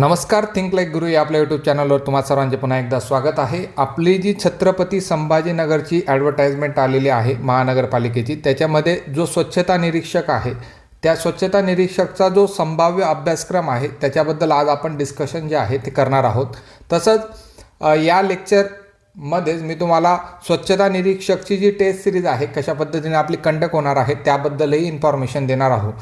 नमस्कार. Think like गुरु या आपल्या यूट्यूब चॅनलवर तुम्हा सर्वांचे पुन्हा एकदा स्वागत आहे. आपली जी छत्रपती संभाजीनगरची ॲडव्हर्टाइजमेंट आलेली आहे महानगरपालिकेची, त्याच्यामध्ये जो स्वच्छता निरीक्षक आहे त्या स्वच्छता निरीक्षकचा जो संभाव्य अभ्यासक्रम आहे त्याच्याबद्दल आज आपण डिस्कशन जे आहे ते करणार आहोत. तसंच या लेक्चरमध्येच मी तुम्हाला स्वच्छता निरीक्षकची जी टेस्ट सिरीज आहे कशा पद्धतीने आपली कंडक्ट होणार आहे त्याबद्दलही इन्फॉर्मेशन देणार आहोत.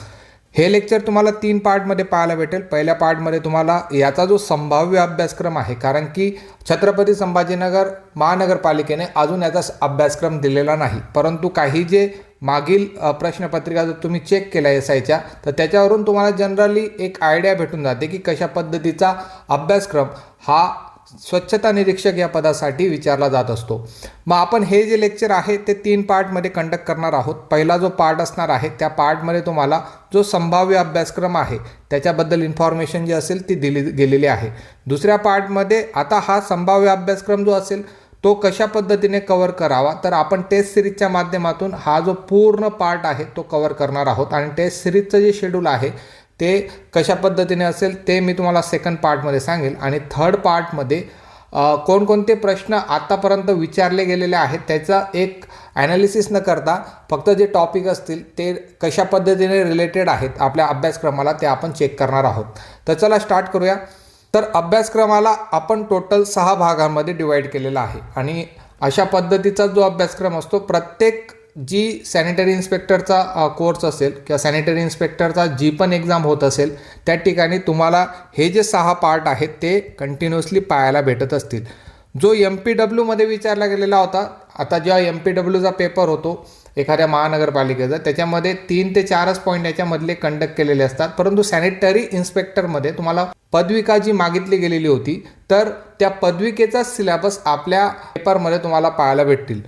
हे लेक्चर तुम्हाला 3 पार्टमध्ये पाहायला भेटेल. पहिल्या पार्टमध्ये तुम्हाला याचा जो संभाव्य अभ्यासक्रम आहे, कारण की छत्रपती संभाजीनगर महानगरपालिकेने अजून याचा अभ्यासक्रम दिलेला नाही, परंतु काही जे मागील प्रश्नपत्रिका जर तुम्ही चेक केल्या एसआयच्या तर त्याच्यावरून तुम्हाला जनरली एक आयडिया भेटून जाते की कशा पद्धतीचा अभ्यासक्रम हा स्वच्छता निरीक्षक या पदासाठी विचारला जात असतो. मग आपण हे जे लेक्चर आहे ते 3 पार्टमध्ये कंडक्ट करणार आहोत. पहिला जो पार्ट असणार आहे त्या पार्टमध्ये तुम्हाला जो संभाव्य अभ्यासक्रम आहे त्याच्याबद्दल इन्फॉर्मेशन जी असेल ती दिली गेलेली आहे. दुसऱ्या पार्टमध्ये आता हा संभाव्य अभ्यासक्रम जो असेल तो कशा पद्धतीने कव्हर करावा, तर आपण टेस्ट सिरीजच्या माध्यमातून हा जो पूर्ण पार्ट आहे तो कव्हर करणार आहोत. आणि टेस्ट सिरीजचं जे शेड्यूल आहे ते कशा पद्धतीने असेल ते मी तुम्हाला सेकंड पार्टमध्ये सांगेल. आणि थर्ड पार्टमध्ये कोणकोणते प्रश्न आतापर्यंत विचारले गेलेले आहेत त्याचा एक ॲनालिसिस न करता फक्त जे टॉपिक असतील ते कशा पद्धतीने रिलेटेड आहेत आपल्या अभ्यासक्रमाला ते आपण चेक करणार आहोत. तर चला स्टार्ट करूया. तर अभ्यासक्रमाला आपण टोटल 6 भागांमध्ये डिवाईड केलेला आहे. आणि अशा पद्धतीचा जो अभ्यासक्रम असतो, प्रत्येक जी सॅनिटरी इन्स्पेक्टरचा कोर्स असेल किंवा सॅनिटरी इन्स्पेक्टरचा जी पण एक्झाम होत असेल त्या ठिकाणी तुम्हाला हे जे 6 पार्ट आहेत ते कंटिन्युअसली पाहायला भेटत असतील. जो MPWमध्ये विचारला गेलेला होता, आता जेव्हा MPWचा पेपर होतो एखाद्या महानगरपालिकेचा त्याच्यामध्ये 3 ते 4च पॉईंट याच्यामधले कंडक्ट केलेले असतात, परंतु सॅनिटरी इन्स्पेक्टरमध्ये तुम्हाला पदविका जी मागितली गेलेली होती तर त्या पदविकेचा सिलेबस आपल्या पेपरमध्ये तुम्हाला पाहायला भेटतील.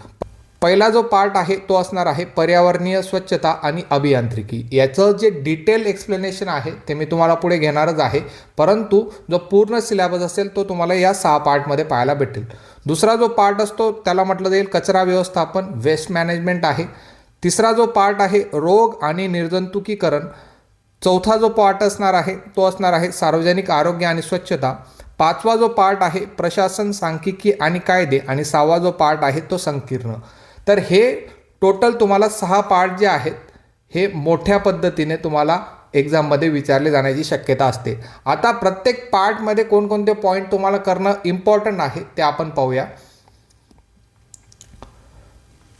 पहिला जो पार्ट आहे तो असणार आहे पर्यावरणीय स्वच्छता आणि अभियांत्रिकी. याचं जे डिटेल एक्सप्लेनेशन आहे ते मी तुम्हाला पुढे घेणारच आहे, परंतु जो पूर्ण सिलेबस असेल तो तुम्हाला या 6 पार्टमध्ये पाहायला भेटेल. दुसरा जो पार्ट असतो त्याला म्हटलं जाईल कचरा व्यवस्थापन, वेस्ट मॅनेजमेंट आहे. तिसरा जो पार्ट आहे रोग आणि निर्जंतुकीकरण. चौथा जो पार्ट असणार आहे तो असणार आहे सार्वजनिक आरोग्य आणि स्वच्छता. 5वा जो पार्ट आहे प्रशासन, सांख्यिकी आणि कायदे. आणि 6वा जो पार्ट आहे तो संकीर्ण. तर हे टोटल तुम्हाला 6 पार्ट जे आहेत हे मोठ्या पद्धतीने तुम्हाला एक्झाममध्ये विचारले जाण्याची शक्यता असते. आता प्रत्येक पार्टमध्ये कोणकोणते पॉईंट तुम्हाला करणं इम्पॉर्टंट आहे ते आपण पाहूया.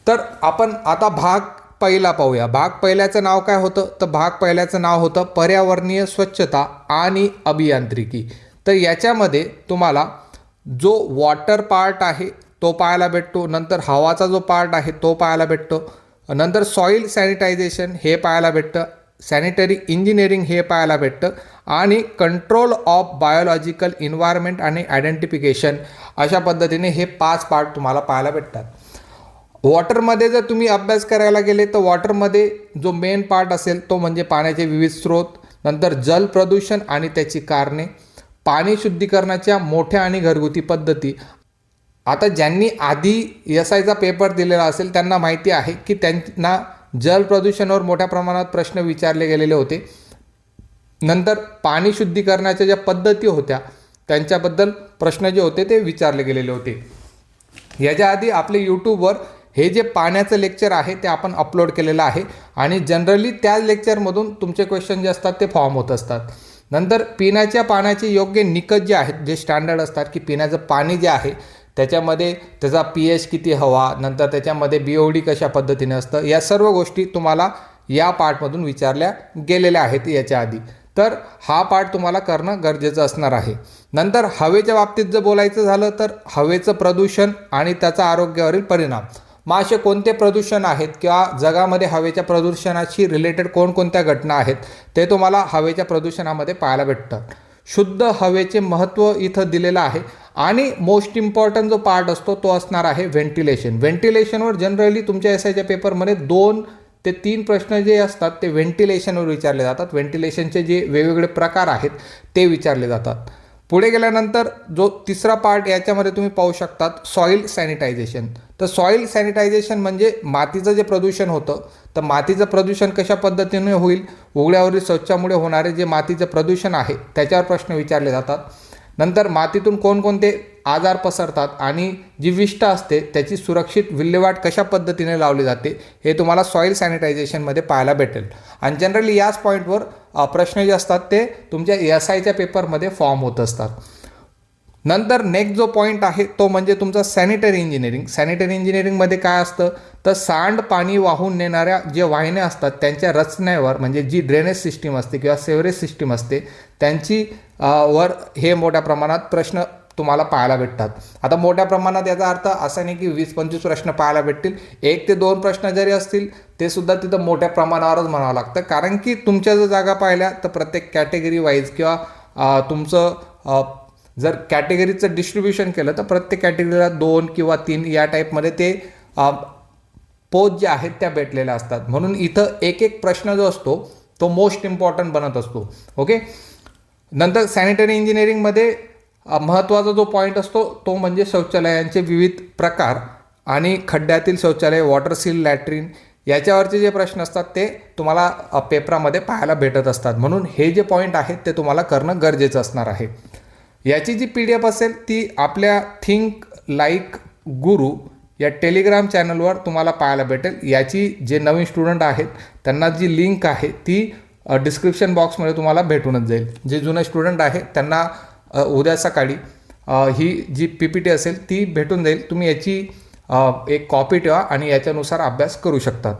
तर आपण आता भाग पहिला पाहूया. भाग पहिल्याचं नाव काय होतं, तर भाग पहिल्याचं नाव होतं पर्यावरणीय स्वच्छता आणि अभियांत्रिकी. तर याच्यामध्ये तुम्हाला जो वॉटर पार्ट आहे तो पाहायला भेटतो, नंतर हवाचा जो पार्ट आहे तो पाहायला भेटतो, नंतर सॉईल सॅनिटायझेशन हे पाहायला भेटतं, सॅनिटरी इंजिनिअरिंग हे पाहायला भेटतं आणि कंट्रोल ऑफ बायोलॉजिकल इन्व्हायरमेंट आणि आयडेंटिफिकेशन. अशा पद्धतीने हे 5 पार्ट तुम्हाला पाहायला भेटतात. वॉटरमध्ये जर तुम्ही अभ्यास करायला गेले तर वॉटरमध्ये जो मेन पार्ट असेल तो म्हणजे पाण्याचे विविध स्रोत, नंतर जल प्रदूषण आणि त्याची कारणे, पाणी शुद्धीकरणाच्या मोठ्या आणि घरगुती पद्धती. आता ज्यांनी आधी SIचा पेपर दिलेला असेल त्यांना माहिती आहे की त्यांना जल प्रदूषणावर मोठ्या प्रमाणात प्रश्न विचारले गेलेले होते. नंतर पाणी शुद्धीकरणाच्या ज्या पद्धती होत्या त्यांच्याबद्दल प्रश्न जे होते ते विचारले गेलेले होते. याच्या आधी आपले यूट्यूबवर हे जे पाण्याचं लेक्चर आहे ते आपण अपलोड केलेलं आहे आणि जनरली त्या लेक्चरमधून तुमचे क्वेश्चन जे असतात ते फॉर्म होत असतात. नंतर पिण्याच्या पाण्याचे योग्य निकष जे आहेत, जे स्टँडर्ड असतात की पिण्याचं पाणी जे आहे त्याच्यामध्ये त्याचा pH किती हवा, नंतर त्याच्यामध्ये BOD कशा पद्धतीने असतं, या सर्व गोष्टी तुम्हाला या पार्टमधून विचारल्या गेलेल्या आहेत याच्या आधी. तर हा पार्ट तुम्हाला करणं गरजेचं असणार आहे. नंतर हवेच्या बाबतीत जर बोलायचं झालं तर हवेचं प्रदूषण आणि त्याचा आरोग्यावरील परिणाम. मग असे कोणते प्रदूषण आहेत किंवा जगामध्ये हवेच्या प्रदूषणाशी रिलेटेड कोणकोणत्या घटना आहेत ते तुम्हाला हवेच्या प्रदूषणामध्ये पाहायला भेटतात. शुद्ध हवेचे महत्त्व इथं दिलेलं आहे. आणि मोस्ट इम्पॉर्टंट जो पार्ट असतो तो असणार आहे व्हेंटिलेशन. व्हेंटिलेशनवर जनरली तुमच्या SIच्या पेपरमध्ये 2 ते 3 प्रश्न जे असतात ते व्हेंटिलेशनवर विचारले जातात. व्हेंटिलेशनचे जे वेगवेगळे प्रकार आहेत ते विचारले जातात. पुढे गेल्यानंतर जो तिसरा पार्ट याच्यामध्ये तुम्ही पाहू शकतात सॉईल सॅनिटायझेशन. तर सॉईल सॅनिटायझेशन म्हणजे मातीचं जे प्रदूषण होतं, तर मातीचं प्रदूषण कशा पद्धतीने होईल, उघड्यावरील शौचामुळे होणारे जे मातीचं प्रदूषण आहे त्याच्यावर प्रश्न विचारले जातात. नंतर मातीतून कोणकोणते आजार पसरतात आणि जी विष्ठा असते त्याची सुरक्षित विल्हेवाट कशा पद्धतीने लावली जाते हे तुम्हाला सॉईल सॅनिटायझेशनमध्ये पाहायला भेटेल. आणि जनरली याच पॉईंटवर प्रश्न जे असतात ते तुमच्या SIच्या पेपरमध्ये फॉर्म होत असतात. नंतर नेक्स्ट जो पॉईंट आहे तो म्हणजे तुमचा सॅनिटरी इंजिनिअरिंग. सॅनिटरी इंजिनिअरिंगमध्ये काय असतं, तर सांड पाणी वाहून नेणाऱ्या जे वाहिन्या असतात त्यांच्या रचनेवर, म्हणजे जी ड्रेनेज सिस्टीम असते किंवा सेवरेज सिस्टीम असते त्यांची वर हे मोठ्या प्रमाणात प्रश्न तुम्हाला पाहायला भेटतात. आता मोठ्या प्रमाणात याचा अर्थ असा नाही की 20-25 प्रश्न पाहायला भेटतील. 1 ते 2 प्रश्न जरी असतील ते सुद्धा तिथं मोठ्या प्रमाणावरच म्हणावं लागतं, कारण की तुमच्या जर जागा पाहिल्या तर प्रत्येक कॅटेगरी वाईज किंवा तुमचं जर कॅटेगरीचं डिस्ट्रीब्युशन केलं तर प्रत्येक कॅटेगरीला 2 किंवा 3 या टाईपमध्ये ते पोस्ट जे आहेत त्या भेटलेल्या असतात. म्हणून इथं एक प्रश्न जो असतो तो मोस्ट इम्पॉर्टंट बनत असतो. ओके. नंतर सॅनिटरी इंजिनिअरिंगमध्ये महत्त्वाचा जो पॉईंट असतो तो म्हणजे शौचालयांचे विविध प्रकार आणि खड्ड्यातील शौचालय, वॉटर सील लॅट्रिन याच्यावरचे जे प्रश्न असतात ते तुम्हाला पेपरामध्ये पाहायला भेटत असतात. म्हणून हे जे पॉईंट आहेत ते तुम्हाला करणं गरजेचं असणार आहे. याची जी PDF असेल ती आपल्या थिंक लाईक गुरु या टेलिग्राम चॅनलवर तुम्हाला पाहायला भेटेल. याची जे नवीन स्टुडंट आहेत त्यांना जी लिंक आहे ती डिस्क्रिप्शन बॉक्समध्ये तुम्हाला भेटूनच जाईल. जे जुने स्टुडंट आहेत त्यांना उद्या सकाळी ही जी PPT असेल ती भेटून जाईल. तुम्ही याची एक कॉपी ठेवा आणि याच्यानुसार अभ्यास करू शकतात.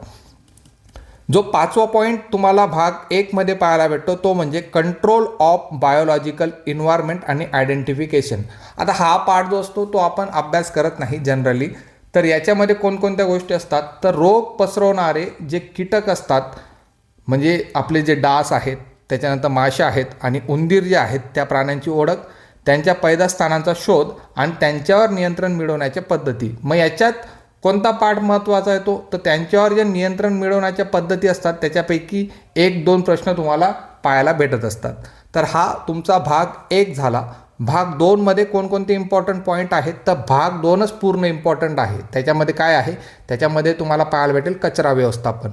जो 5वा पॉईंट तुम्हाला भाग 1 मध्ये पाहायला भेटतो तो म्हणजे कंट्रोल ऑफ बायोलॉजिकल इन्व्हायरमेंट आणि आयडेंटिफिकेशन. आता हा पार्ट जो असतो तो आपण अभ्यास करत नाही जनरली. तर याच्यामध्ये कोणकोणत्या गोष्टी असतात, तर रोग पसरवणारे जे कीटक असतात म्हणजे आपले जे डास आहेत, त्याच्यानंतर माशा आहेत आणि उंदीर जे आहेत त्या प्राण्यांची ओळख, त्यांच्या पैदास्थानांचा शोध आणि त्यांच्यावर नियंत्रण मिळवण्याच्या पद्धती. मग याच्यात कोणता पार्ट महत्त्वाचा येतो, तर त्यांच्यावर जे नियंत्रण मिळवण्याच्या पद्धती असतात त्याच्यापैकी 1-2 प्रश्न तुम्हाला पाहायला भेटत असतात. तर हा तुमचा भाग 1 झाला. भाग 2 मध्ये कोणकोणते इम्पॉर्टंट पॉईंट आहेत, तर भाग 2च पूर्ण इम्पॉर्टंट आहे. त्याच्यामध्ये काय आहे, त्याच्यामध्ये तुम्हाला पाहायला भेटेल कचरा व्यवस्थापन.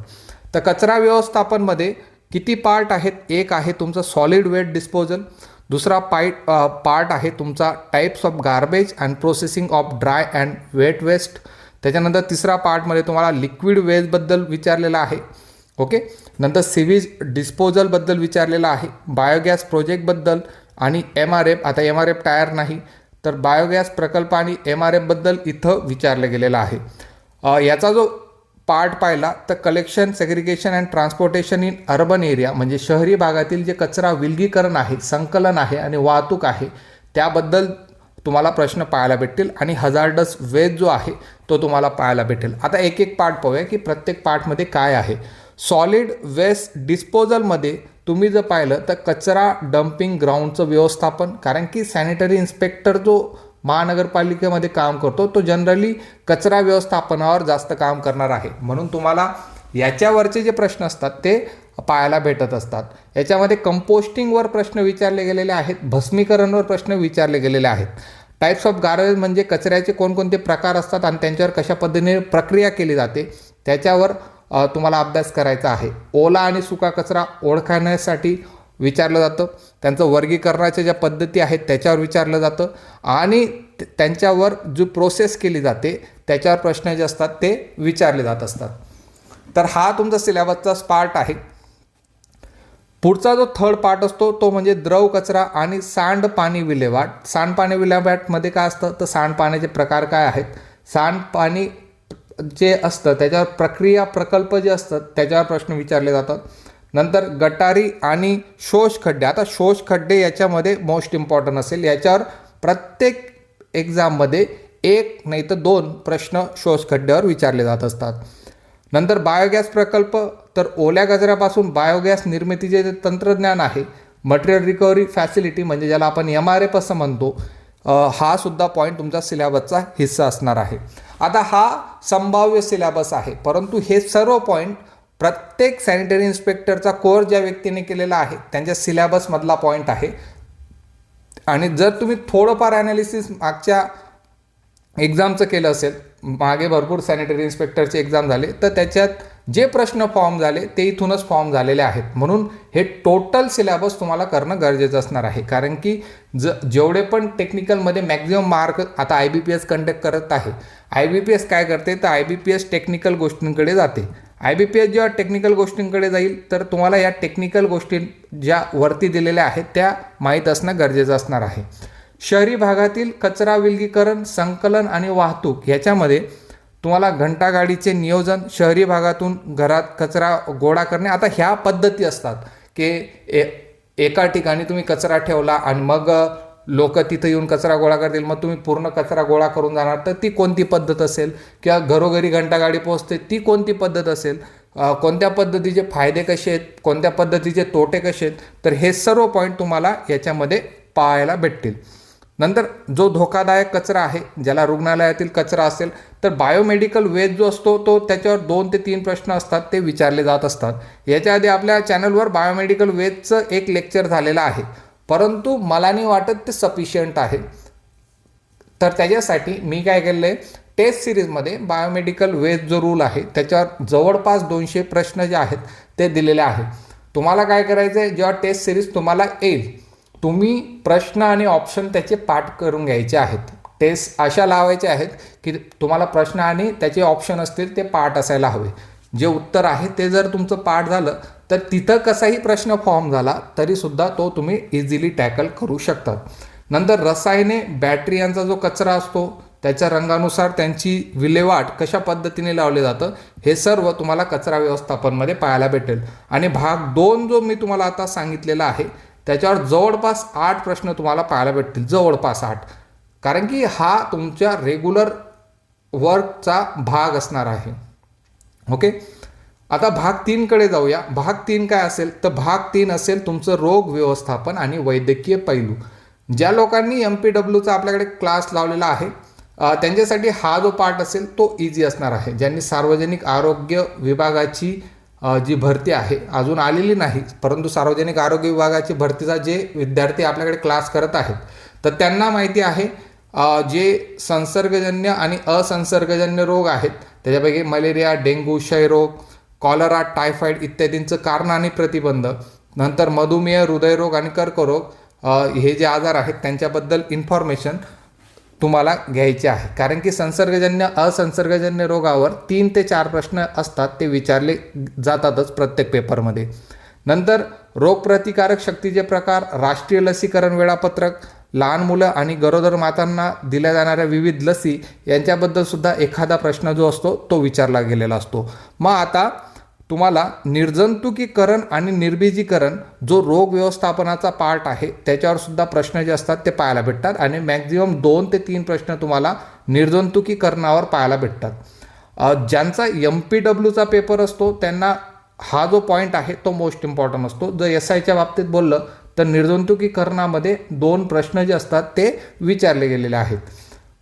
तर कचरा व्यवस्थापनमध्ये किती पार्ट आहेत, एक आहे तुमचं सॉलिड वेस्ट डिस्पोजल, दुसरा पार्ट आहे तुमचा types of garbage and processing of dry and wet waste. त्याच्यानंतर तिसरा पार्टमध्ये तुम्हाला लिक्विड वेस्टबद्दल विचारलेलं आहे. ओके. नंतर सिवेज डिस्पोजलबद्दल विचारलेलं आहे, बायोगॅस प्रोजेक्टबद्दल आणि MRF. आता MRF टायर नाही तर बायोगॅस प्रकल्प आणि MRFबद्दल इथं विचारलं गेलेलं आहे. याचा जो पार्ट पाहिला तर collection, segregation and transportation in urban area, म्हणजे शहरी भागातील जे कचरा विलगीकरण आहे, संकलन आहे आणि वाहतूक आहे त्याबद्दल तुम्हाला प्रश्न पाहायला भेटतील. आणि हजार्डस वेस्ट जो आहे तो तुम्हाला पाहायला भेटेल. आता एक पार्ट पाहूया की प्रत्येक पार्टमध्ये काय आहे. सॉलिड वेस्ट डिस्पोजलमध्ये तुम्ही जर पाहिलं तर कचरा डम्पिंग ग्राउंडचं व्यवस्थापन, कारण की सॅनिटरी इन्स्पेक्टर जो महानगरपालिकेमध्ये काम करतो तो जनरली कचरा व्यवस्थापनावर जास्त काम करणार आहे. म्हणून तुम्हाला याच्यावरचे जे प्रश्न असतात ते पाहायला भेटत असतात. याच्यामध्ये कंपोस्टिंगवर प्रश्न विचारले गेलेले आहेत, भस्मीकरणवर प्रश्न विचारले गेलेले आहेत. टाईप्स ऑफ गार्बेज म्हणजे कचऱ्याचे कोणकोणते प्रकार असतात आणि त्यांच्यावर कशा पद्धतीने प्रक्रिया केली जाते त्याच्यावर तुम्हाला अभ्यास करायचा आहे. ओला आणि सुका कचरा ओळखण्यासाठी विचारलं जातं, त्यांचं वर्गीकरणाच्या ज्या पद्धती आहेत त्याच्यावर विचारलं जातं आणि त्यांच्यावर जो प्रोसेस केली जाते त्याच्यावर प्रश्न जे असतात ते विचारले जात असतात. तर हा तुमचा सिलेबसचा पार्ट आहे. पुढचा जो थर्ड पार्ट असतो तो म्हणजे द्रव कचरा आणि सांडपाणी विल्हेवाट. सांडपाणी विल्हेवाटमध्ये काय असतं, तर सांडपाण्याचे प्रकार काय आहेत, सांडपाणी जे असतं त्याच्यावर प्रक्रिया प्रकल्प जे असतात त्याच्यावर प्रश्न विचारले जातात. नंतर गटारी आणि शोष खड्डे. आता शोष खड्डे याच्यामध्ये मोस्ट इम्पॉर्टंट असेल, याच्यावर प्रत्येक एक्झाममध्ये 1 नाही तर 2 प्रश्न शोष खड्ड्यावर विचारले जात असतात. नंतर बायोगॅस प्रकल्प, तर ओल्या कचऱ्यापासून बायोगॅस निर्मितीचे जे तंत्रज्ञान आहे, मटेरियल रिकव्हरी फॅसिलिटी म्हणजे ज्याला आपण MRF असं म्हणतो, हा सुद्धा पॉईंट तुमचा सिलेबसचा हिस्सा असणार आहे. आता हा संभाव्य सिलेबस आहे, परंतु हे सर्व पॉईंट प्रत्येक सॅनिटरी इन्स्पेक्टरचा कोर्स ज्या व्यक्तीने केलेला आहे त्यांच्या सिलेबसमधला पॉईंट आहे. आणि जर तुम्ही थोडंफार ॲनालिसिस मागच्या एक्झामचं केलं असेल, मागे भरपूर सॅनिटरी इन्स्पेक्टरचे एक्झाम झाले, तर त्याच्यात जे प्रश्न फॉर्म झाले ते इथूनच फॉर्म झालेले आहेत. म्हणून हे टोटल सिलेबस तुम्हाला करणं गरजेचं असणार आहे. कारण की जेवढे पण टेक्निकलमध्ये मॅक्झिमम मार्क आता IBPS कंडक्ट करत आहे. IBPS काय करते, तर IBPS टेक्निकल गोष्टींकडे जाते. IBPS जेव्हा टेक्निकल गोष्टींकडे जाईल तर तुम्हाला या टेक्निकल गोष्टी ज्या वरती दिलेल्या आहेत त्या माहीत असणं गरजेचं असणार आहे. शहरी भागातील कचरा विलगीकरण, संकलन आणि वाहतूक ह्याच्यामध्ये तुम्हाला घंटागाडीचे नियोजन, शहरी भागातून घरात कचरा गोळा करणे. आता ह्या पद्धती असतात की एका ठिकाणी तुम्ही कचरा ठेवला आणि मग लोक तिथं येऊन कचरा गोळा करतील, मग तुम्ही पूर्ण कचरा गोळा करून जाणार, तर ती कोणती पद्धत असेल? किंवा घरोघरी घंटागाडी पोहोचते, ती कोणती पद्धत असेल? कोणत्या पद्धतीचे फायदे कसे आहेत, कोणत्या पद्धतीचे तोटे कसे आहेत, तर हे सर्व पॉईंट तुम्हाला याच्यामध्ये पाहायला भेटतील. नंतर जो धोकादायक कचरा आहे, ज्याला रुग्णालयातील कचरा असेल, तर बायोमेडिकल वेस्ट जो असतो तो त्याच्यावर 2 ते 3 प्रश्न असतात, ते विचारले जात असतात. याच्या आधी आपल्या चॅनलवर बायोमेडिकल वेस्टचं एक लेक्चर झालेलं आहे, परंतु मला नाही वाटत ते सफिशियंट आहे. तर त्याच्यासाठी मी काय केलं आहे, टेस्ट सिरीजमध्ये बायोमेडिकल वेस्ट जो रूल आहे त्याच्यावर जवळपास 200 प्रश्न जे आहेत ते दिलेले आहेत. तुम्हाला काय करायचं आहे, जेव्हा टेस्ट सिरीज तुम्हाला येईल, तुम्ही प्रश्न आणि ऑप्शन त्याचे पाठ करून घ्यायचे आहेत. टेस्ट अशा लावायचे आहेत की तुम्हाला प्रश्न आणि त्याचे ऑप्शन असतील ते पाठ असायला हवे. जे उत्तर आहे ते जर तुमचं पाठ झालं तर तिथं कसाही प्रश्न फॉर्म झाला तरीसुद्धा तो तुम्ही इझिली टॅकल करू शकतात. नंतर रसायने, बॅटरी यांचा जो कचरा असतो त्याच्या रंगानुसार त्यांची विल्हेवाट कशा पद्धतीने लावले जातं, हे सर्व तुम्हाला कचरा व्यवस्थापनमध्ये पाहायला भेटेल. आणि भाग 2 जो मी तुम्हाला आता सांगितलेला आहे त्याच्यावर जवळपास 8 प्रश्न तुम्हाला पाहायला भेटतील, जवळपास 8. कारण की हा तुमच्या रेग्युलर वर्कचा भाग असणार आहे. ओके, आता भाग 3कडे जाऊया. भाग 3 काय असेल, तर भाग 3 असेल तुमचं रोग व्यवस्थापन आणि वैद्यकीय पैलू. ज्या लोकांनी MPWचा आपल्याकडे क्लास लावलेला आहे त्यांच्यासाठी हा जो पार्ट असेल तो इझी असणार आहे. ज्यांनी सार्वजनिक आरोग्य विभागाची जी भरती आहे अजून आलेली नाही, परंतु सार्वजनिक आरोग्य विभागाची भरतीचा जे विद्यार्थी आपल्याकडे क्लास करत आहेत तर त्यांना माहिती आहे जे संसर्गजन्य आणि असंसर्गजन्य रोग आहेत त्याच्यापैकी मलेरिया, डेंग्यू, क्षयरोग, कॉलरा, टायफॉईड इत्यादींचं कारण आणि प्रतिबंध, नंतर मधुमेह, हृदयरोग आणि कर्करोग हे जे आजार आहेत त्यांच्याबद्दल इन्फॉर्मेशन तुम्हाला घ्यायचे आहे. कारण की संसर्गजन्य असंसर्गजन्य रोगावर 3 ते 4 प्रश्न असतात, ते विचारले जातातच प्रत्येक पेपरमध्ये. नंतर रोगप्रतिकारक शक्तीचे प्रकार, राष्ट्रीय लसीकरण वेळापत्रक, लहान मुलं आणि गरोदर मातांना दिल्या जाणाऱ्या विविध लसी यांच्याबद्दल सुद्धा एखादा प्रश्न जो असतो तो विचारला गेलेला असतो. मग आता तुम्हाला निर्जंतुकीकरण आणि निर्बीजीकरण जो रोग व्यवस्थापनाचा पार्ट आहे त्याच्यावर सुद्धा प्रश्न जे असतात ते पाहायला भेटतात. आणि मॅक्झिमम 2 ते 3 प्रश्न तुम्हाला निर्जंतुकीकरणावर पाहायला भेटतात. ज्यांचा MPWचा पेपर असतो त्यांना हा जो पॉईंट आहे तो मोस्ट इम्पॉर्टंट असतो. जर SIच्या बाबतीत बोललं तर निर्जंतुकीकरणामध्ये 2 प्रश्न जे असतात ते विचारले गेलेले आहेत.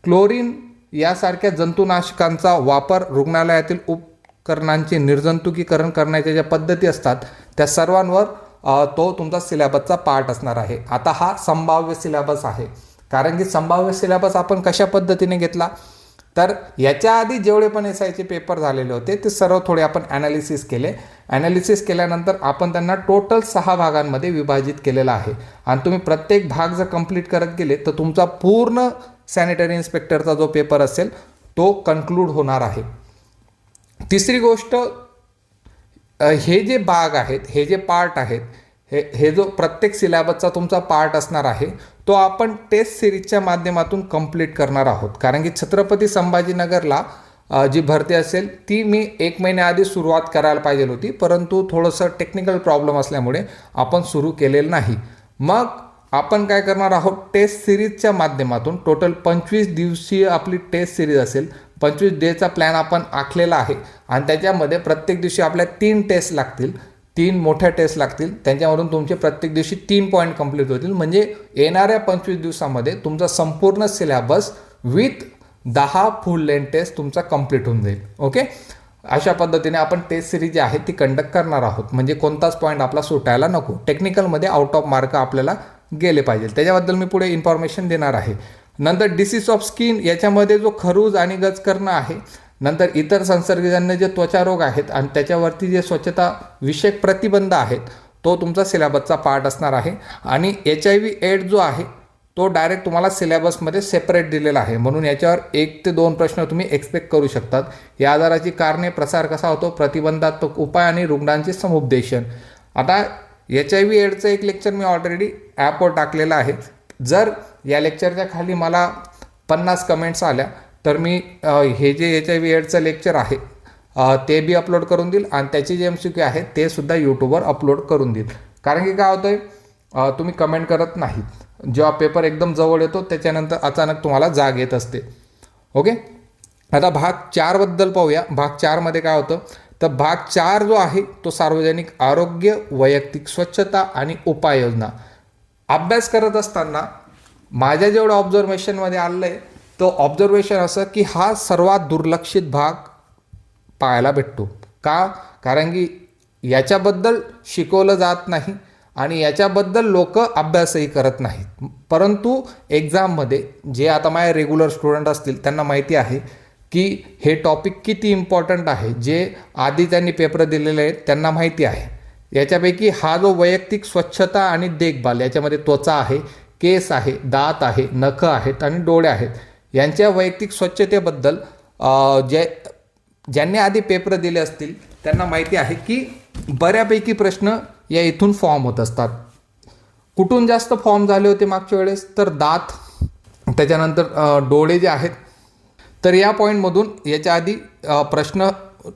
क्लोरीन यासारख्या जंतुनाशकांचा वापर, रुग्णालयातील उपकरणांचे निर्जंतुकीकरण करण्याच्या ज्या पद्धती असतात त्या सर्वांवर तो तुमचा सिलेबसचा पार्ट असणार आहे. आता हा संभाव्य सिलेबस आहे, कारण की संभाव्य सिलेबस आपण कशा पद्धतीने घेतला, तर याच्या आधी जेवढे पण SIचे पेपर झालेले होते ते सर्व थोडे आपण ॲनालिसिस केले. ॲनालिसिस केल्यानंतर आपण त्यांना टोटल 6 भागांमध्ये विभाजित केलेलं आहे. आणि तुम्ही प्रत्येक भाग जर कंप्लीट करत गेले तर तुमचा पूर्ण सॅनिटरी इन्स्पेक्टरचा जो पेपर असेल तो कन्क्लूड होणार आहे. तिसरी गोष्ट, हे जे भाग आहेत, हे जे पार्ट आहेत, हे जो प्रत्येक सिलेबसचा तुमचा पार्ट असणार आहे तो आपण टेस्ट सिरीजच्या माध्यमातून कंप्लीट करणार आहोत. कारण की छत्रपती संभाजीनगरला जी भरती असेल ती मी 1 महिन्याआधी सुरुवात करायला पाहिजे होती, परंतु थोडंसं टेक्निकल प्रॉब्लेम असल्यामुळे आपण सुरू केलेलं नाही. मग आपण काय करणार आहोत, टेस्ट सिरीजच्या माध्यमातून टोटल 25 दिवसीय आपली टेस्ट सिरीज असेल. 25 डेचा प्लॅन आपण आखलेला आहे आणि त्याच्यामध्ये प्रत्येक दिवशी आपल्या 3 टेस्ट लागतील, 3 मोठ्या टेस्ट लागतील. त्यांच्यामधून तुमचे प्रत्येक दिवशी 3 पॉईंट कंप्लीट होतील. म्हणजे येणाऱ्या 25 दिवसामध्ये तुमचा संपूर्ण syllabus with 10 full length test तुमचा कंप्लीट होऊन जाईल. ओके, अशा पद्धतीने आपण टेस्ट सिरीज जी आहे ती कंडक्ट करणार आहोत. म्हणजे कोणताच पॉईंट आपला सुटायला नको. टेक्निकलमध्ये आउट ऑफ मार्क आपल्याला गेले पाहिजे. त्याच्याबद्दल मी पुढे इन्फॉर्मेशन देणार आहे. नंतर डिसीज ऑफ स्किन, याच्यामध्ये जो खरूज आणि गजकर्ण आहे. नंतर इतर संसर्गजन्य जे त्वचारोग आहेत आणि त्याच्यावरती जे स्वच्छता विषयक प्रतिबंध आहेत, तो तुमचा सिलेबसचा पार्ट असणार आहे. आणि HIV एड्स जो आहे तो डायरेक्ट तुम्हाला सिलेबसमध्ये सेपरेट दिलेला आहे, म्हणून याच्यावर 1 ते 2 प्रश्न तुम्ही एक्सपेक्ट करू शकतात. या आजाराची कारणे, प्रसार कसा होतो, प्रतिबंधात्मक उपाय आणि रुग्णांचे समुपदेशन. आता HIV एड्सचं एक लेक्चर मी ऑलरेडी ॲपवर टाकलेलं आहे. जर या लेक्चरच्या खाली मला 50 कमेंट्स आल्या तर मी हे जे HIV एड्सचं लेक्चर आहे ते बी अपलोड करून देईल आणि त्याचे जे MCQ आहेत ते सुद्धा यूट्यूबवर अपलोड करून देईल. कारण की काय होतं आहे, तुम्ही कमेंट करत नाहीत. जेव्हा पेपर एकदम जवळ येतो त्याच्यानंतर अचानक तुम्हाला जाग येत असते. ओके, आता भाग 4 बद्दल पाहूया. भाग 4 मध्ये काय होतं, तर भाग 4 जो आहे तो सार्वजनिक आरोग्य, वैयक्तिक स्वच्छता आणि उपाययोजना. अभ्यास करत असताना माझ्या जेवढं ऑब्झर्वेशनमध्ये आलं आहे, तो ऑब्झर्वेशन असं की हा सर्वात दुर्लक्षित भाग पाहायला भेटतो. का? कारण की याच्याबद्दल शिकवलं जात नाही आणि याच्याबद्दल लोक अभ्यासही करत नाहीत. परंतु एक्झाममध्ये जे आता माझे रेग्युलर स्टुडंट असतील त्यांना माहिती आहे की हे टॉपिक किती इम्पॉर्टंट आहे. जे आधी त्यांनी पेपर दिलेले आहेत त्यांना माहिती आहे. याच्यापैकी हा जो वैयक्तिक स्वच्छता आणि देखभाल, याच्यामध्ये त्वचा आहे, केस आहे, दात आहे, नखं आहेत आणि डोळे आहेत, यांच्या वैयक्तिक स्वच्छतेबद्दल ज्यांनी आधी पेपर दिले असतील त्यांना माहिती आहे की बऱ्यापैकी प्रश्न या इथून फॉर्म होत असतात. कुठून जास्त फॉर्म झाले होते मागच्या वेळेस, तर दात, त्याच्यानंतर डोळे जे आहेत, तर या पॉईंटमधून याच्या आधी प्रश्न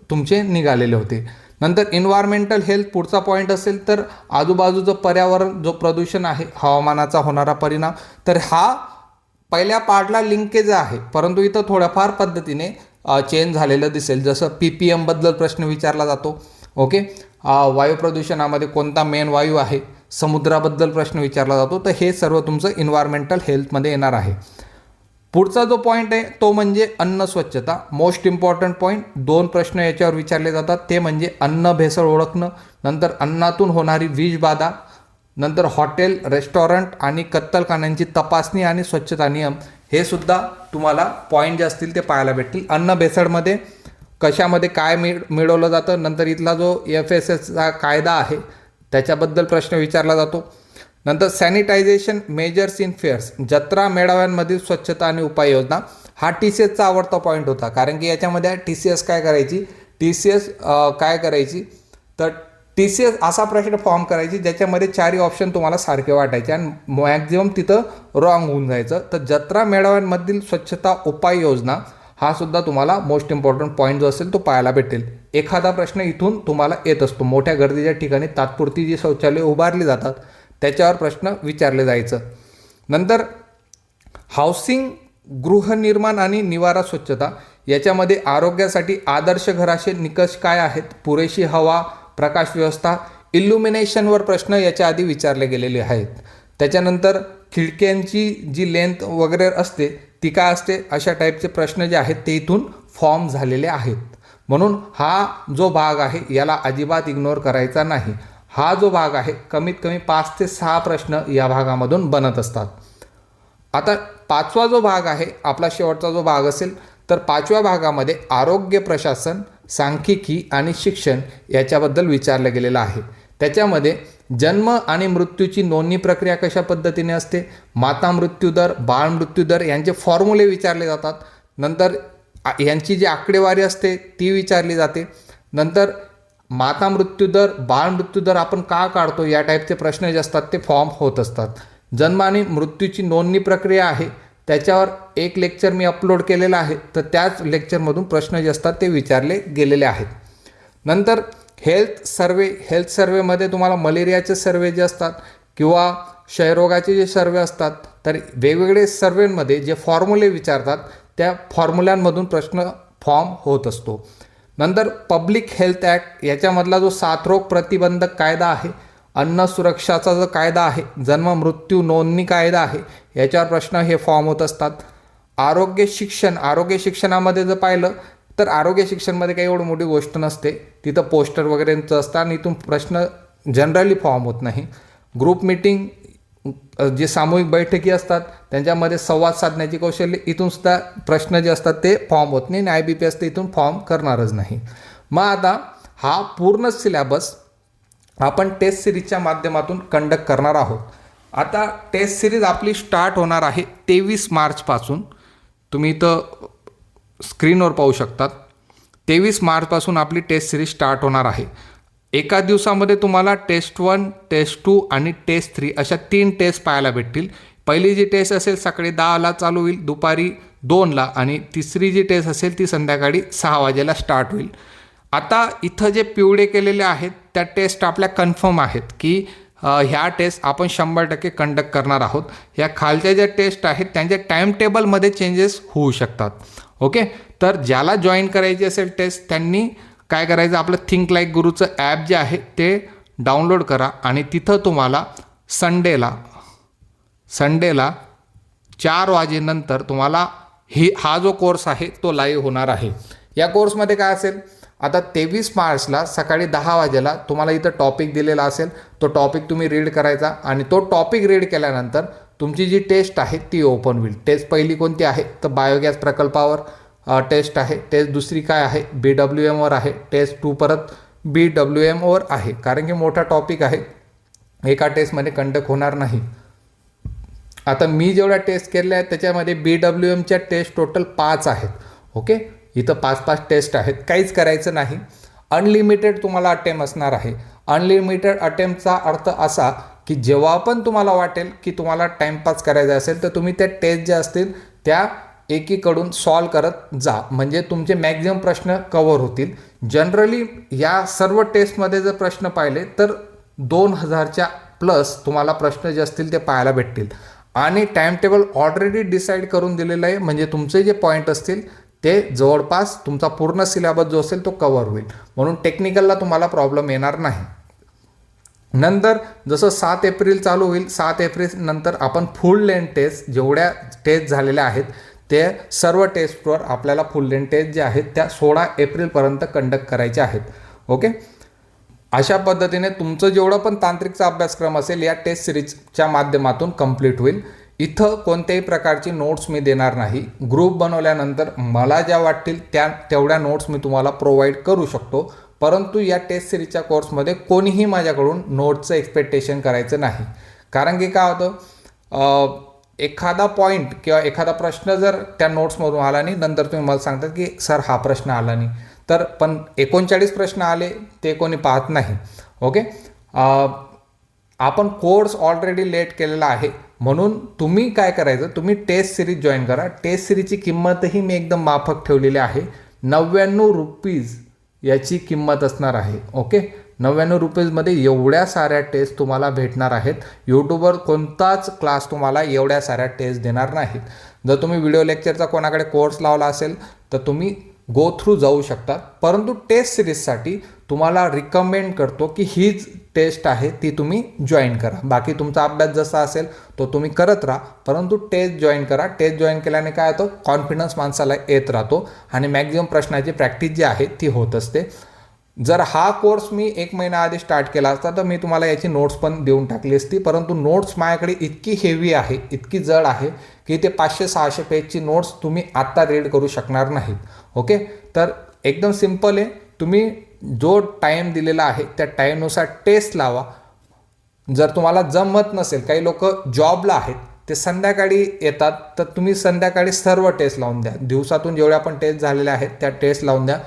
तुमचे निघालेले होते. नंतर इन्व्हायरमेंटल हेल्थ पुढचा पॉईंट असेल, तर आजूबाजूचं पर्यावरण, जो प्रदूषण आहे, हवामानाचा होणारा परिणाम, तर हा पहिल्या पार्टला लिंकेज आहे, परंतु इथं थोड्याफार पद्धतीने चेंज झालेलं दिसेल. जसं PPM बद्दल प्रश्न विचारला जातो. ओके, वायू प्रदूषणामध्ये कोणता मेन वायू आहे, समुद्राबद्दल प्रश्न विचारला जातो. तर हे सर्व तुमचं इन्व्हायरमेंटल हेल्थमध्ये येणार आहे. पुढचा जो पॉईंट आहे तो म्हणजे अन्न स्वच्छता. मोस्ट इम्पॉर्टंट पॉईंट, 2 प्रश्न याच्यावर विचारले जातात. ते म्हणजे अन्न भेसळ ओळखणं, नंतर अन्नातून होणारी विषबाधा, नंतर हॉटेल, रेस्टॉरंट आणि कत्तलखान्यांची तपासणी आणि स्वच्छता नियम, हे सुद्धा तुम्हाला पॉईंट जे असतील ते पाहायला भेटतील. अन्न भेसळमध्ये कशामध्ये काय मिळवलं जातं, नंतर इथला जो FSSचा कायदा आहे त्याच्याबद्दल प्रश्न विचारला जातो. नंतर सॅनिटायझेशन मेजर्स इन फेअर्स, जत्रा मेळाव्यांमधील स्वच्छता आणि उपाययोजना, हा TCSचा आवडता पॉईंट होता. कारण की याच्यामध्ये TCS काय करायची, तर TCS असा प्रश्न फॉर्म करायची ज्याच्यामध्ये 4 ऑप्शन तुम्हाला सारखे वाटायचे आणि मॅक्झिमम तिथं रॉंग होऊन जायचं. तर जत्रा मेळाव्यांमधील स्वच्छता उपाययोजना हा सुद्धा तुम्हाला मोस्ट इम्पॉर्टंट पॉईंट जो असेल तो पाहायला भेटेल. एखादा प्रश्न इथून तुम्हाला येत असतो. मोठ्या गर्दीच्या ठिकाणी तात्पुरती जी शौचालय उभारली जातात त्याच्यावर प्रश्न विचारले जायचं. नंतर हाऊसिंग, गृहनिर्माण आणि निवारा स्वच्छता, याच्यामध्ये आरोग्यासाठी आदर्श घराचे निकष काय आहेत, पुरेशी हवा, प्रकाश व्यवस्था, इल्युमिनेशनवर प्रश्न याच्या आधी विचारले गेलेले आहेत. त्याच्यानंतर खिडक्यांची जी लेंथ वगैरे असते ती काय असते, अशा टाईपचे प्रश्न जे आहेत ते इथून फॉर्म झालेले आहेत. म्हणून हा जो भाग आहे याला अजिबात इग्नोर करायचा नाही. हा जो भाग आहे कमीत कमी 5 ते 6 प्रश्न या भागामधून बनत असतात. आता 5वा जो भाग आहे, आपला शेवटचा जो भाग असेल, तर 5व्या भागामध्ये आरोग्य प्रशासन, सांख्यिकी आणि शिक्षण याच्याबद्दल विचारलं गेलेलं आहे. त्याच्यामध्ये जन्म आणि मृत्यूची नोंदणी प्रक्रिया कशा पद्धतीने असते, माता मृत्यूदर, बाळ मृत्यूदर यांचे फॉर्म्युले विचारले जातात. नंतर यांची जी आकडेवारी असते ती विचारली जाते. नंतर माता मृत्यूदर, बाळ मृत्यूदर आपण का काढतो, या टाईपचे प्रश्न जे असतात ते फॉर्म होत असतात. जन्म आणि मृत्यूची नोंदणी प्रक्रिया आहे, त्याच्यावर एक लेक्चर मी अपलोड केलेलं आहे, तर त्याच लेक्चरमधून प्रश्न जे असतात ते विचारले गेलेले आहेत. नंतर हेल्थ सर्वेमध्ये तुम्हाला मलेरियाचे सर्वे जे असतात किंवा क्षयरोगाचे जे सर्वे असतात, तर वेगवेगळे सर्वेमध्ये जे फॉर्म्युले विचारतात त्या फॉर्म्युल्यांमधून प्रश्न फॉर्म होत असतो. नंतर पब्लिक हेल्थ ॲक्ट, याच्यामधला जो साथरोग प्रतिबंधक कायदा आहे, अन्न सुरक्षाचा जो कायदा आहे, जन्म मृत्यू नोंदणी कायदा आहे, याच्यावर प्रश्न हे फॉर्म होत असतात. आरोग्य शिक्षणामध्ये जर पाहिलं तर आरोग्य शिक्षणमध्ये काही एवढी मोठी गोष्ट नसते, तिथं पोस्टर वगैरेंचं असतं आणि इथून प्रश्न जनरली फॉर्म होत नाही. ग्रुप जे सामूहिक बैठकी असतात त्यांच्यामध्ये संवाद साधण्याची कौशल्य, इथून सुद्धा प्रश्न जे असतात ते फॉर्म होत नाही आणि IBPS ते इथून फॉर्म करणारच नाही. मग आता हा पूर्ण सिलेबस आपण टेस्ट सिरीजच्या माध्यमातून कंडक्ट करणार आहोत. आता टेस्ट सिरीज आपली स्टार्ट होणार आहे 23 मार्चपासून. तुम्ही इथं स्क्रीनवर पाहू शकतात. 23 मार्चपासून आपली टेस्ट सिरीज स्टार्ट होणार आहे. एका दिवसामध्ये तुम्हाला टेस्ट 1, टेस्ट 2 आणि टेस्ट 3 अशा 3 टेस्ट पाहायला भेटतील. पहिली जी टेस्ट असेल सकाळी 10ला चालू होईल, दुपारी 2ला, आणि तिसरी जी टेस्ट असेल ती संध्याकाळी 6 वाजेला स्टार्ट होईल. आता इथं जे पिवळे केलेले आहेत त्या टेस्ट आपल्या कन्फर्म आहेत की ह्या टेस्ट आपण 100% कंडक्ट करणार आहोत. ह्या खालच्या ज्या टेस्ट आहेत त्यांच्या टाईम टेबलमध्ये चेंजेस होऊ शकतात. ओके, तर ज्याला जॉईन करायची असेल टेस्ट त्यांनी काय करायचं, आपलं थिंक लाईक गुरुचं ॲप जे आहे ते डाउनलोड करा आणि तिथं तुम्हाला संडेला 4 वाजेनंतर तुम्हाला हा जो कोर्स आहे तो लाईव्ह होणार आहे. या कोर्समध्ये काय असेल, आता 23 मार्चला सकाळी 10 वाजेला तुम्हाला इथं टॉपिक दिलेला असेल. तो टॉपिक तुम्ही रीड करायचा आणि तो टॉपिक रीड केल्यानंतर तुमची जी टेस्ट आहे ती ओपन होईल. टेस्ट पहिली कोणती आहे तर बायोगॅस प्रकल्पावर टेस्ट आहे. टेस्ट दुसरी काय आहे, BWMवर आहे. टेस्ट 2 परत BWMवर आहे, कारण की मोठा टॉपिक आहे, एका टेस्टमध्ये कंडक्ट होणार नाही. आता मी जेवढ्या टेस्ट केलेल्या आहेत त्याच्यामध्ये BWMच्या टेस्ट टोटल 5 आहेत. ओके, इथं 5-5 टेस्ट आहेत. काहीच करायचं नाही, अनलिमिटेड तुम्हाला अटेम्प्ट असणार आहे. अनलिमिटेड अटेम्प्टचा अर्थ असा की जेव्हा पण तुम्हाला वाटेल की तुम्हाला टाईमपास करायचा असेल तर तुम्ही त्या टेस्ट ज्या असतील त्या एकीकडून सॉल्व करत जा, म्हणजे तुमचे मॅक्झिमम प्रश्न कव्हर होतील. जनरली या सर्व टेस्टमध्ये जर प्रश्न पाहिले तर 2000च्या प्लस तुम्हाला प्रश्न जे असतील ते पाहायला भेटतील आणि टाईम टेबल ऑलरेडी डिसाईड करून दिलेलं आहे, म्हणजे तुमचे जे पॉईंट असतील ते जवळपास तुमचा पूर्ण सिलेबस जो असेल तो कव्हर होईल, म्हणून टेक्निकलला तुम्हाला प्रॉब्लेम येणार नाही. नंतर जसं 7 एप्रिल चालू होईल, 7 एप्रिल नंतर आपण फुल लेंथ टेस्ट जेवढ्या टेस्ट झालेल्या आहेत ते सर्व टेस्टवर आपल्याला फुल लेंथ टेस्ट ज्या आहेत त्या 16 एप्रिलपर्यंत कंडक्ट करायच्या आहेत. ओके, अशा पद्धतीने तुमचं जेवढं पण तांत्रिकचा अभ्यासक्रम असेल या टेस्ट सिरीजच्या माध्यमातून कंप्लीट होईल. इथं कोणत्याही प्रकारची नोट्स मी देणार नाही. ग्रुप बनवल्यानंतर मला ज्या वाटतील तेवढ्या नोट्स मी तुम्हाला प्रोव्हाइड करू शकतो, परंतु या टेस्ट सिरीजच्या कोर्समध्ये कोणीही माझ्याकडून नोट्सचं एक्सपेक्टेशन करायचं नाही. कारण की काय होतं, एखादा पॉईंट किंवा एखादा प्रश्न जर त्या नोट्समधून आला नाही, नंतर तुम्ही मला सांगतात की सर हा प्रश्न आला नाही, तर पण 39 प्रश्न आले ते कोणी पाहत नाही. ओके, आपण कोर्स ऑलरेडी लेट केलेला आहे, म्हणून तुम्ही काय करायचं, तुम्ही टेस्ट सिरीज जॉईन करा. टेस्ट सिरीजची किंमतही मी एकदम माफक ठेवलेली आहे. 99 रुपीज याची किंमत असणार आहे. ओके, 99 रुपीजमध्ये एवढ्या साऱ्या टेस्ट तुम्हाला भेटणार आहेत. यूट्यूबवर कोणताच क्लास तुम्हाला एवढ्या साऱ्या टेस्ट देणार नाहीत. जर तुम्ही व्हिडिओ लेक्चरचा कोणाकडे कोर्स लावला असेल तर तुम्ही गो थ्रू जाऊ शकतात, परंतु टेस्ट सिरीजसाठी तुम्हाला रिकमेंड करतो की हीच टेस्ट आहे ती तुम्ही जॉईन करा. बाकी तुमचा अभ्यास जसा असेल तो तुम्ही करत राहा, परंतु टेस्ट जॉईन करा. टेस्ट जॉईन केल्याने काय होतं, कॉन्फिडन्स माणसाला येत राहतो आणि मॅक्झिमम प्रश्नाची प्रॅक्टिस जी आहे ती होत असते. जर हा कोर्स मी 1 महिना आधी स्टार्ट केला असता तर मी तुम्हाला याची नोट्स पण देऊन टाकली असती, परंतु नोट्स माझ्याकडे इतकी हेवी आहे, इतकी जड आहे की ते 500-600 पेजची नोट्स तुम्ही आत्ता रीड करू शकणार नाहीत. ओके, तर एकदम सिम्पल आहे. तुम्ही जो टाईम दिलेला आहे त्या टाईमनुसार टेस्ट लावा. जर तुम्हाला जमत नसेल, काही लोक जॉबला आहेत ते संध्याकाळी येतात, तर तुम्ही संध्याकाळी सर्व टेस्ट लावून द्या. दिवसातून जेवढ्या पण टेस्ट झालेल्या आहेत त्या टेस्ट लावून द्या.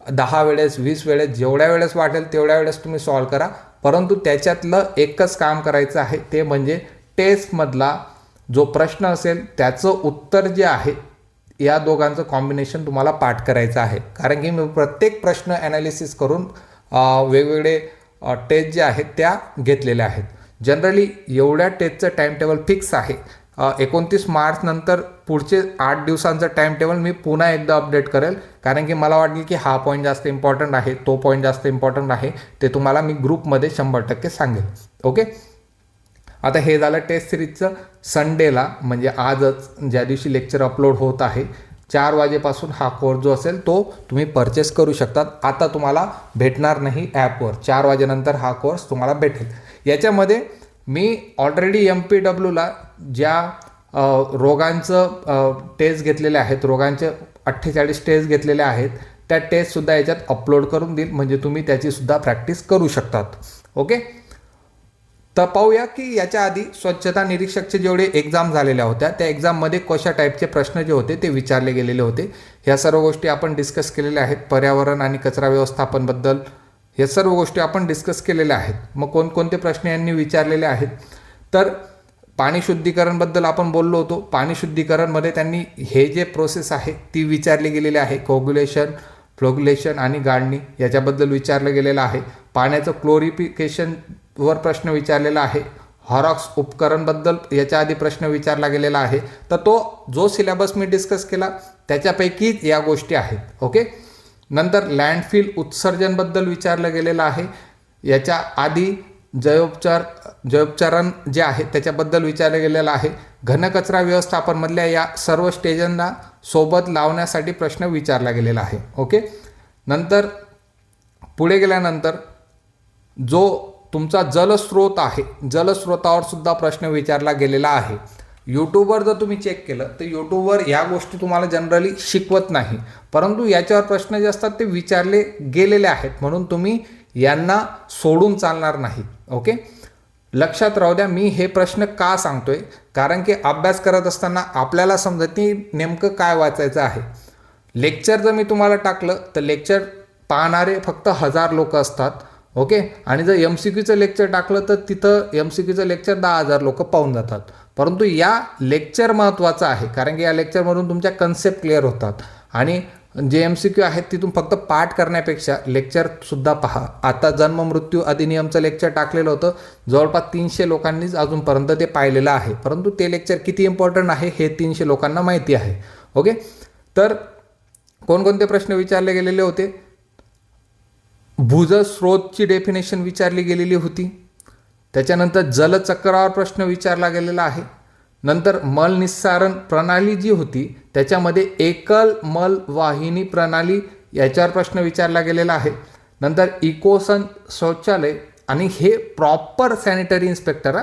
10 वेळेस 20 वेळेस जेवढ्या वेळेस वाटेल तेवढ्या वेळेस तुम्ही सॉल्व करा, परंतु त्याच्यातलं एकच काम करायचं आहे, ते म्हणजे टेस्टमधला जो प्रश्न असेल त्याचं उत्तर जे आहे या दोघांचं कॉम्बिनेशन तुम्हाला पाठ करायचं आहे. कारण की मी प्रत्येक प्रश्न ॲनालिसिस करून वेगवेगळे टेस्ट जे आहेत त्या घेतलेल्या आहेत. जनरली एवढ्या टेस्टचं टाईम टेबल फिक्स आहे. 29 मार्च नंतर पुढचे 8 दिवसांचं टाईम टेबल मी पुन्हा एकदा अपडेट करेल, कारण की मला वाटेल की हा पॉईंट जास्त इम्पॉर्टंट आहे, तो पॉईंट जास्त इम्पॉर्टंट आहे, ते तुम्हाला मी ग्रुपमध्ये 100% सांगेल. ओके, आता हे झालं टेस्ट सिरीजचं. संडेला म्हणजे आजच ज्या दिवशी लेक्चर अपलोड होत आहे 4 वाजेपासून हा कोर्स जो असेल तो तुम्ही परचेस करू शकतात. आता तुम्हाला भेटणार नाही ॲपवर, 4 वाजेनंतर हा कोर्स तुम्हाला भेटेल. याच्यामध्ये मी ऑलरेडी MPWला ज्या रोगांचं टेस्ट घेतलेले आहेत, रोगांचे 48 टेस्ट घेतलेले आहेत, त्या टेस्टसुद्धा याच्यात अपलोड करून देईल, म्हणजे तुम्ही त्याचीसुद्धा प्रॅक्टिस करू शकतात. ओके, तर पाहूया की याच्या आधी स्वच्छता निरीक्षकचे जेवढे एक्झाम झालेल्या होत्या त्या एक्झाममध्ये कशा टाईपचे प्रश्न जे होते ते विचारले गेलेले होते. ह्या सर्व गोष्टी आपण डिस्कस केलेल्या आहेत. पर्यावरण आणि कचरा व्यवस्थापनबद्दल हे सर्व गोष्टी आपण डिस्कस केलेल्या आहेत. मग कोणकोणते प्रश्न यांनी विचारलेले आहेत, तर पाणी शुद्धीकरणबद्दल आपण बोललो होतो. पाणी शुद्धीकरणमध्ये त्यांनी हे जे प्रोसेस आहे ती विचारली गेलेली आहे. कोग्युलेशन, फ्लोग्युलेशन आणि गाळणी याच्याबद्दल विचारलं गेलेलं आहे. पाण्याचं क्लोरिफिकेशनवर प्रश्न विचारलेला आहे. हॉरॉक्स उपकरणबद्दल याच्या आधी प्रश्न विचारला गेलेला आहे. तर तो जो सिलेबस मी डिस्कस केला त्याच्यापैकीच या गोष्टी आहेत. ओके, नंतर लँडफिल उत्सर्जनबद्दल विचारलं गेलेलं आहे. याच्या आधी जैवोपचारण जे आहे त्याच्याबद्दल विचारलं गेलेलं आहे. घनकचरा व्यवस्थापनमधल्या या सर्व स्टेजांना सोबत लावण्यासाठी प्रश्न विचारला गेलेला आहे. ओके, नंतर पुढे गेल्यानंतर जो तुमचा जलस्रोत आहे, जलस्रोतावर सुद्धा प्रश्न विचारला गेलेला आहे. यूट्यूबवर जर तुम्ही चेक केलं तर यूट्यूबवर या गोष्टी तुम्हाला जनरली शिकवत नाही, परंतु याच्यावर प्रश्न जे असतात ते विचारले गेलेले आहेत, म्हणून तुम्ही यांना सोडून चालणार नाही. ओके, लक्षात राहू द्या, मी हे प्रश्न का सांगतोय, कारण की अभ्यास करत असताना आपल्याला समजत नाही नेमकं काय वाचायचं आहे. लेक्चर जर मी तुम्हाला टाकलं तर लेक्चर पाहणारे फक्त 1000 लोक असतात. ओके, आणि जर MCQचं लेक्चर टाकलं तर तिथं MCQचं लेक्चर 10,000 लोक पाहून जातात. परंतु या लेक्चर महत्त्वाचं आहे, कारण की या लेक्चरमधून तुमच्या कन्सेप्ट क्लिअर होतात. आणि जे MCQ आहेत तिथून फक्त पाठ करण्यापेक्षा लेक्चरसुद्धा पहा. आता जन्म मृत्यू अधिनियमचं लेक्चर टाकलेलं होतं, जवळपास 300 लोकांनीच अजूनपर्यंत ते पाहिलेलं आहे, परंतु ते लेक्चर किती इम्पॉर्टंट आहे हे 300 लोकांना माहिती आहे. ओके, तर कोणकोणते प्रश्न विचारले गेलेले होते. भूजस्रोतची डेफिनेशन विचारली गेलेली होती. त्याच्यानंतर जलचक्रावर प्रश्न विचारला गेलेला आहे. नंतर मल निस्सारण प्रणाली जी होती त्याच्यामध्ये एकल मल वाहिनी प्रणाली याच्यावर प्रश्न विचारला गेलेला आहे. नंतर इकोसन शौचालय, आणि हे प्रॉपर सॅनिटरी इन्स्पेक्टर,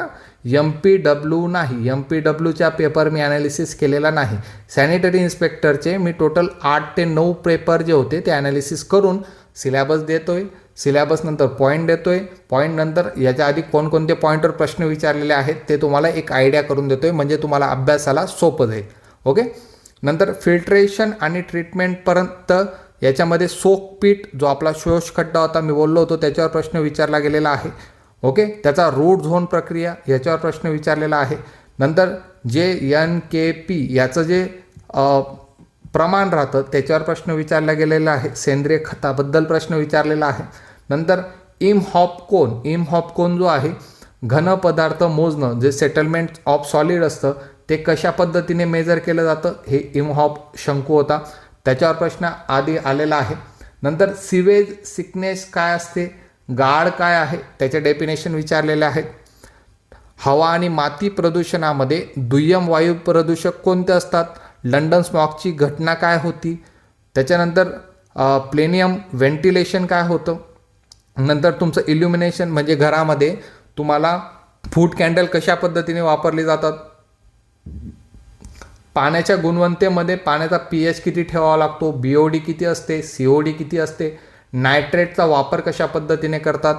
MPW नाही, MPWच्या पेपर मी ॲनालिसिस केलेला नाही. सॅनिटरी इन्स्पेक्टरचे मी टोटल 8 ते 9 पेपर जे होते ते ॲनालिसिस करून सिलेबस देतोय. सिलेबस नंतर पॉईंट देतोय. पॉईंट नंतर याच्या आधी कोणकोणते पॉईंटवर प्रश्न विचारलेले आहेत ते तुम्हाला एक आयडिया करून देतोय, म्हणजे तुम्हाला अभ्यासाला सोपं जाईल. ओके, नंतर फिल्ट्रेशन आणि ट्रीटमेंटपर्यंत याच्यामध्ये सोकपीट जो आपला शोषखड्डा होता मी बोललो होतो त्याच्यावर प्रश्न विचारला गेलेला आहे. ओके, त्याचा रूट झोन प्रक्रिया याच्यावर प्रश्न विचारलेला आहे. नंतर जे NKP याचं जे प्रमाण राहतं त्याच्यावर प्रश्न विचारला गेलेला आहे. सेंद्रिय खताबद्दल प्रश्न विचारलेला आहे. नंतर इमहॉपकोन जो आहे घन पदार्थ मोजणं, जे सेटलमेंट ऑफ सॉलिड असतं ते कशा पद्धतीने मेजर केलं जातं हे इमहॉप शंकू होता, त्याच्यावर प्रश्न आधी आलेला आहे. नंतर सिवेज सिकनेस काय असते, गाळ काय आहे त्याचे डेफिनेशन विचारलेले आहेत. हवा आणि माती प्रदूषणामध्ये दुय्यम वायू प्रदूषक कोणते असतात, लंडन स्मॉगची घटना काय होती, त्याच्यानंतर प्लेनियम व्हेंटिलेशन काय होतं. नंतर तुमचं इल्युमिनेशन म्हणजे घरामध्ये तुम्हाला फूड कॅन्डल कशा पद्धतीने वापरली जातात. पाण्याच्या गुणवत्तेमध्ये पाण्याचा pH किती ठेवावा लागतो, BOD किती असते, COD किती असते, नायट्रेटचा वापर कशा पद्धतीने करतात.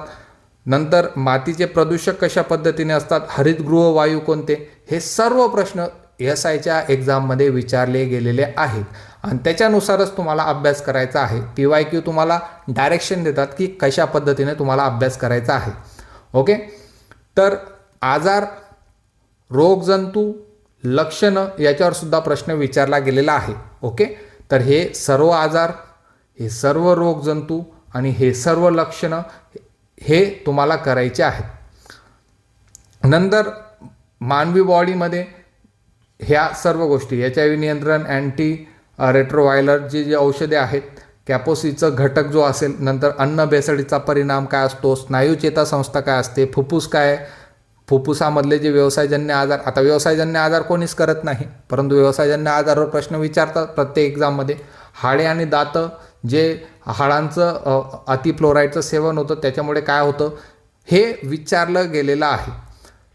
नंतर मातीचे प्रदूषक कशा पद्धतीने असतात, हरितगृह वायू कोणते, हे सर्व प्रश्न SIच्या एक्झाममध्ये विचारले गेलेले आहेत आणि त्याच्यानुसारच तुम्हाला अभ्यास करायचा आहे. PYQ तुम्हाला डायरेक्शन देतात की कशा पद्धतीने तुम्हाला अभ्यास करायचा आहे. ओके, तर आजार, रोगजंतू, लक्षणं याच्यावर सुद्धा प्रश्न विचारला गेलेला आहे. ओके, तर हे सर्व आजार, हे सर्व रोगजंतू आणि हे सर्व लक्षणं हे तुम्हाला करायचे आहेत. नंतर मानवी बॉडीमध्ये ह्या सर्व गोष्टी, HIV नियंत्रण, अँटी रेट्रोव्हायरल जे औषधे आहेत, कॅपोसीचं घटक जो असेल, नंतर अन्न भेसळीचा परिणाम काय असतो, स्नायू चेतासंस्था काय असते, फुफ्फुस काय, फुफ्फुसामधले जे व्यवसायजन्य आजार, आता व्यवसायजन्य आजार कोणीच करत नाही परंतु व्यवसायजन्य आजारावर प्रश्न विचारतात प्रत्येक एक्झाममध्ये. हाडे आणि दात, जे हाडांचं अतिफ्लोराईडचं सेवन होतं त्याच्यामुळे काय होतं हे विचारलं गेलेलं आहे.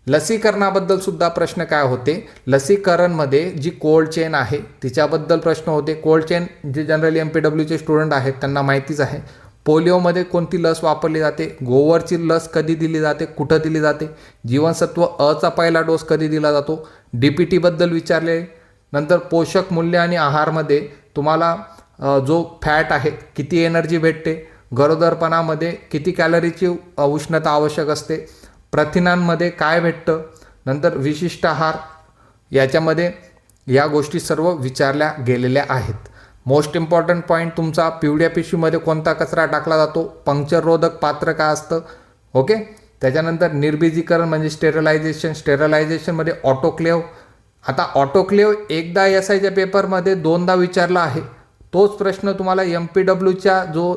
लसीकरणाबद्दल सुद्धा प्रश्न काय होते, लसीकरणमध्ये जी कोल्ड चेन आहे तिच्याबद्दल प्रश्न होते. कोल्ड चेन जे जनरली MPWचे स्टुडंट आहेत त्यांना माहितीच आहे. पोलिओमध्ये कोणती लस वापरली जाते, गोवरची लस कधी दिली जाते, कुठं दिली जाते, जीवनसत्व अचा पहिला डोस कधी दिला जातो, DPTबद्दल विचारले. नंतर पोषक मूल्य आणि आहारमध्ये तुम्हाला जो फॅट आहे किती एनर्जी भेटते, गरोदरपणामध्ये किती कॅलरीची उष्णता आवश्यक असते, प्रथिनांमध्ये काय भेटतं, नंतर विशिष्ट आहार, याच्यामध्ये या गोष्टी सर्व विचारल्या गेलेल्या आहेत. मोस्ट इम्पॉर्टंट पॉईंट तुमचा पिवळ्या पिशवीमध्ये कोणता कचरा टाकला जातो, पंक्चर रोधक पात्र काय असतं. ओके. त्याच्यानंतर निर्बीजीकरण म्हणजे स्टेरलायझेशनमध्ये ऑटोक्लेव्ह. आता ऑटोक्लेव्ह एकदा SIच्या पेपरमध्ये 2दा विचारला आहे. तोच प्रश्न तुम्हाला MPWच्या जो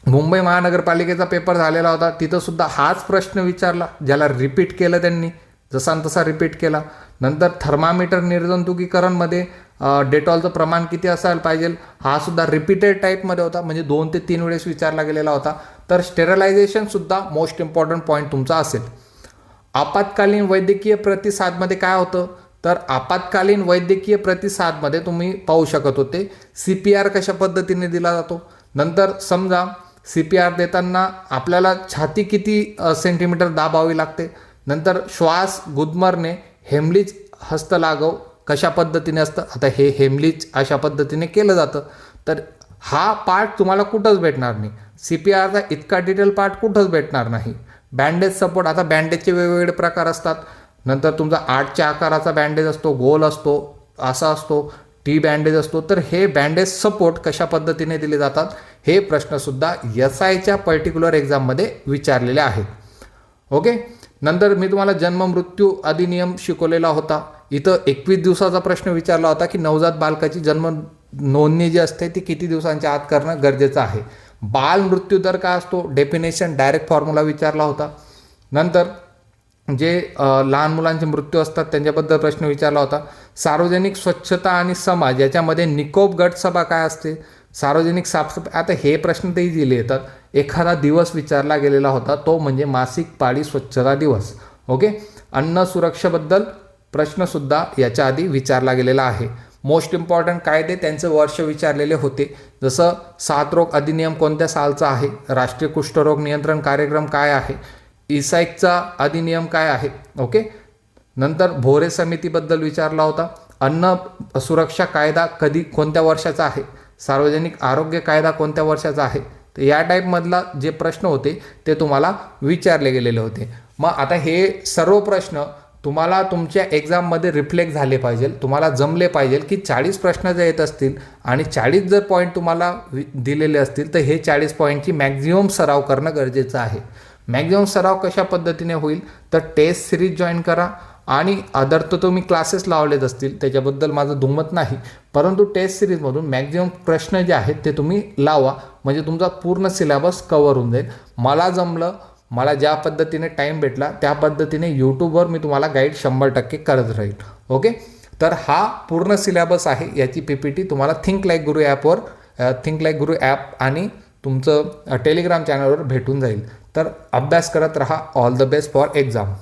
मुंबई महानगरपालिकेचा पेपर झालेला होता तिथं सुद्धा हाच प्रश्न विचारला, ज्याला रिपीट केलं त्यांनी, जसा तसा रिपीट केला. नंतर थर्मामीटर निर्जंतुकीकरणमध्ये डेटॉलचं प्रमाण किती असायला पाहिजे, हा सुद्धा रिपीटेड टाईपमध्ये होता, म्हणजे 2 ते 3 वेळेस विचारला गेलेला होता. तर स्टेरलायझेशनसुद्धा मोस्ट इम्पॉर्टंट पॉईंट तुमचा असेल. आपत्कालीन वैद्यकीय प्रतिसादमध्ये काय होतं, तर आपत्कालीन वैद्यकीय प्रतिसादमध्ये तुम्ही पाहू शकत होते CPR कशा पद्धतीने दिला जातो. नंतर समजा CPR देताना आपल्याला छाती किती सेंटीमीटर दाबावी लागते, नंतर श्वास गुदमरणे हेमलिज हस्तलाघव कशा पद्धतीने असतं. आता हे हेमलिज अशा पद्धतीने केलं जातं, तर हा पार्ट तुम्हाला कुठंच भेटणार नाही. CPRचा इतका डिटेल पार्ट कुठंच भेटणार नाही. बँडेज सपोर्ट, आता बँडेजचे वेगवेगळे प्रकार असतात. नंतर तुमचा 8च्या आकाराचा बँडेज असतो, गोल असतो, असा असतो, T बँडेज असतो. तर हे बँडेज सपोर्ट कशा पद्धतीने दिले जातात हे प्रश्नसुद्धा SIच्या पर्टिक्युलर एक्झाममध्ये विचारलेले आहेत. ओके. नंतर मी तुम्हाला जन्म मृत्यू अधिनियम शिकवलेला होता. इथं 21 दिवसाचा प्रश्न विचारला होता की नवजात बालकाची जन्म नोंदणी जी असते ती किती दिवसांच्या आत करणं गरजेचं आहे. बाल मृत्यू दर काय असतो, डेफिनेशन डायरेक्ट फॉर्म्युला विचारला होता. नंतर जे लहान मुलांचे मृत्यू असतात त्यांच्याबद्दल प्रश्न विचारला होता. सार्वजनिक स्वच्छता आणि समाज याच्यामध्ये निकोप गट सभा काय असते, सार्वजनिक साफसफाई. आता हे प्रश्न तेही दिले येतात. एखादा दिवस विचारला गेलेला होता, तो म्हणजे मासिक पाळी स्वच्छता दिवस. ओके. अन्न सुरक्षेबद्दल प्रश्नसुद्धा याच्या आधी विचारला गेलेला आहे. मोस्ट इम्पॉर्टंट कायदे त्यांचं वर्ष विचारलेले होते, जसं साथरोग अधिनियम कोणत्या सालचा आहे, राष्ट्रीय कुष्ठरोग नियंत्रण कार्यक्रम काय आहे, ISACचा अधिनियम काय आहे. ओके. नंतर भोरे समितीबद्दल विचारला होता. अन्न सुरक्षा कायदा कोणत्या वर्षाचा आहे, सार्वजनिक आरोग्य कायदा कोणत्या वर्षाचा आहे. तर या टाईपमधला जे प्रश्न होते ते तुम्हाला विचारले गेलेले होते. मग आता हे सर्व प्रश्न तुम्हाला तुमच्या एक्झाममध्ये रिफ्लेक्ट झाले पाहिजे, तुम्हाला जमले पाहिजे की 40 प्रश्न जर येत असतील आणि 40 जर पॉईंट तुम्हाला दिलेले असतील तर हे 40 पॉईंटची मॅक्झिमम सराव करणं गरजेचं आहे. मॅक्झिमम सराव कशा पद्धतीने होईल, तर टेस्ट सिरीज जॉईन करा आणि अदर तर तुम्ही क्लासेस लावलेत असतील, त्याच्याबद्दल माझं दुमत नाही, परंतु टेस्ट सिरीजमधून मॅक्झिमम प्रश्न जे आहेत ते तुम्ही लावा, म्हणजे तुमचा पूर्ण सिलेबस कवर होऊन जाईल. मला जमलं, मला ज्या पद्धतीने टाईम भेटला त्या पद्धतीने यूट्यूबवर मी तुम्हाला गाईड 100% करत राहील. ओके. तर हा पूर्ण सिलेबस आहे, याची PPT तुम्हाला थिंक लाईक गुरु ॲप आणि तुमचं टेलिग्राम चॅनलवर भेटून जाईल. तर अभ्यास करत राहा. All the best for exam.